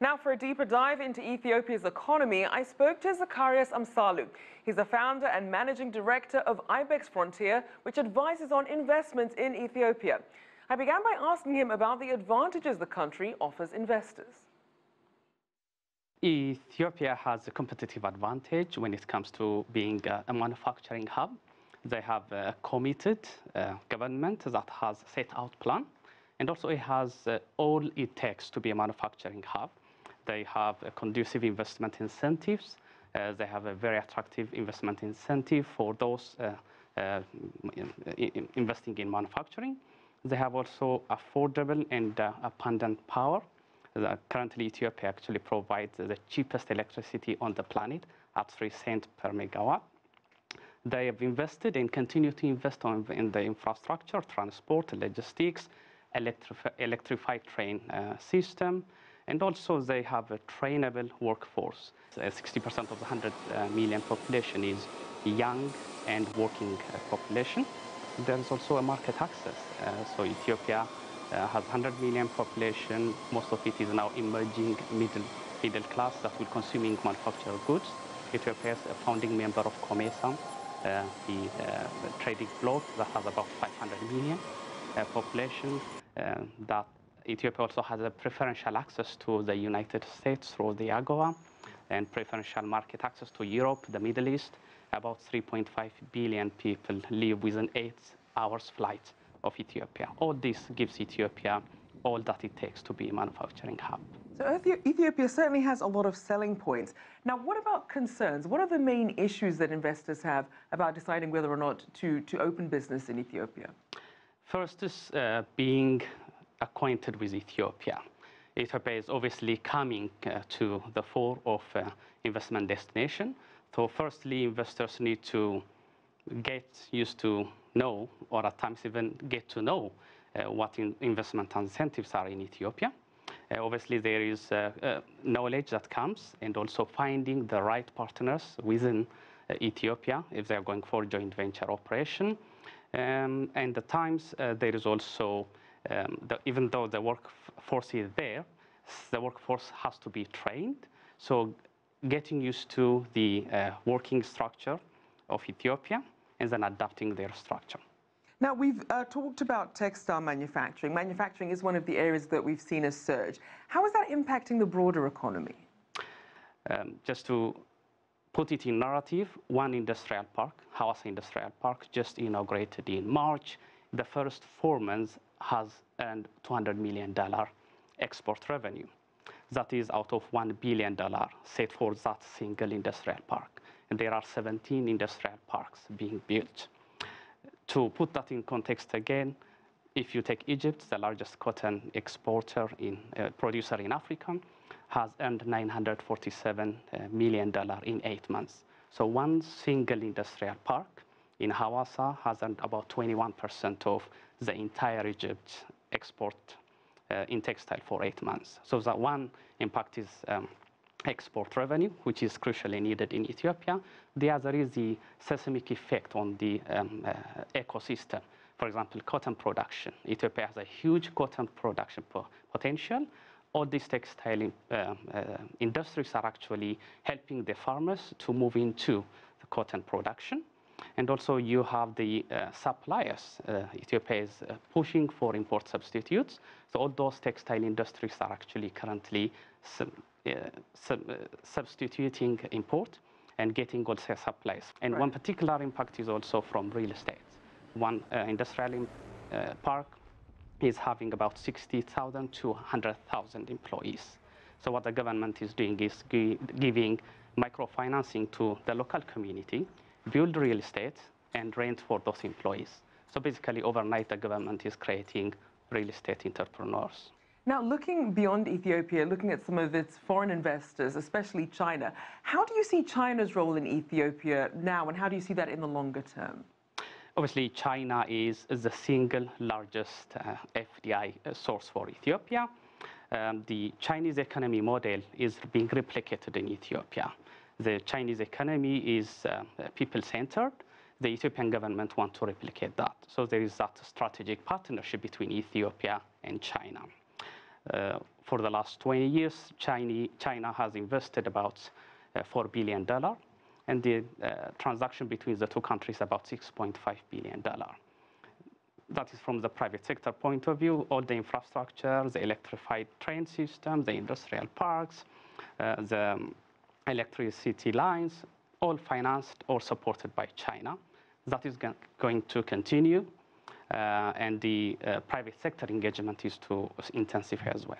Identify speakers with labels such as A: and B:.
A: Now, for a deeper dive into Ethiopia's economy, I spoke to Zekarias Amsalu. He's the founder and managing director of IBEX Frontier, which advises on investments in Ethiopia. I began by asking him about the advantages the country offers investors.
B: Ethiopia has a competitive advantage when it comes to being a manufacturing hub. They have a committed government that has set out plan, and also it has all it takes to be a manufacturing hub. They have a conducive investment incentives. They have a very attractive investment incentive for those investing in manufacturing. They have also affordable and abundant power. Currently, Ethiopia actually provides the cheapest electricity on the planet at 3 cents per megawatt. They have invested and continue to invest in the infrastructure, transport, logistics, electrified train system, and also they have a trainable workforce. 60% of the 100 million population is young and working population. There is also a market access. So Ethiopia has 100 million population. Most of it is now emerging middle class that will consuming manufactured goods. Ethiopia is a founding member of COMESA, the trading bloc that has about 500 million population. That Ethiopia also has a preferential access to the United States through the AGOA, and preferential market access to Europe, the Middle East. About 3.5 billion people live within 8 hours flight of Ethiopia. All this gives Ethiopia all that it takes to be a manufacturing hub.
A: So Ethiopia certainly has a lot of selling points. Now, what about concerns? What are the main issues that investors have about deciding whether or not to open business in Ethiopia?
B: First is being acquainted with Ethiopia. Ethiopia is obviously coming to the fore of investment destination. So firstly, investors need to get used to know, or at times even get to know, what investment incentives are in Ethiopia. Obviously, there is knowledge that comes, and also finding the right partners within Ethiopia if they're going for joint venture operation. And at times, there is also, even though the workforce is there, the workforce has to be trained. So getting used to the working structure of Ethiopia and then adapting their structure.
A: Now, we've talked about textile manufacturing. Manufacturing is one of the areas that we've seen a surge. How is that impacting the broader economy?
B: Just to put it in narrative, one industrial park, Hawassa Industrial Park, just inaugurated in March. The first 4 months has earned $200 million export revenue. That is out of $1 billion set for that single industrial park. And there are 17 industrial parks being built. To put that in context again, if you take Egypt, the largest cotton exporter producer in Africa, has earned $947 million in 8 months. So one single industrial park in Hawassa has earned about 21% of the entire Egypt export in textile for 8 months. So that one impact is export revenue, which is crucially needed in Ethiopia. The other is the seismic effect on the ecosystem. For example, cotton production. Ethiopia has a huge cotton production potential. All these textile industries are actually helping the farmers to move into the cotton production. And also you have the suppliers. Ethiopia is pushing for import substitutes. So all those textile industries are actually currently substituting import and getting also supplies. And one particular impact is also from real estate. One industrial park is having about 60,000 to 100,000 employees. So what the government is doing is giving microfinancing to the local community, build real estate, and rent for those employees. So basically, overnight, the government is creating real estate entrepreneurs.
A: Now, looking beyond Ethiopia, looking at some of its foreign investors, especially China, how do you see China's role in Ethiopia now, and how do you see that in the longer term?
B: Obviously, China is the single largest FDI source for Ethiopia. The Chinese economy model is being replicated in Ethiopia. The Chinese economy is people-centered. The Ethiopian government wants to replicate that. So there is that strategic partnership between Ethiopia and China. for the last 20 years, China has invested about $4 billion, and the transaction between the two countries about $6.5 billion. That is from the private sector point of view. All the infrastructure, the electrified train system, the industrial parks, the electricity lines, all financed or supported by China. That is going to continue, and the private sector engagement is to intensify as well.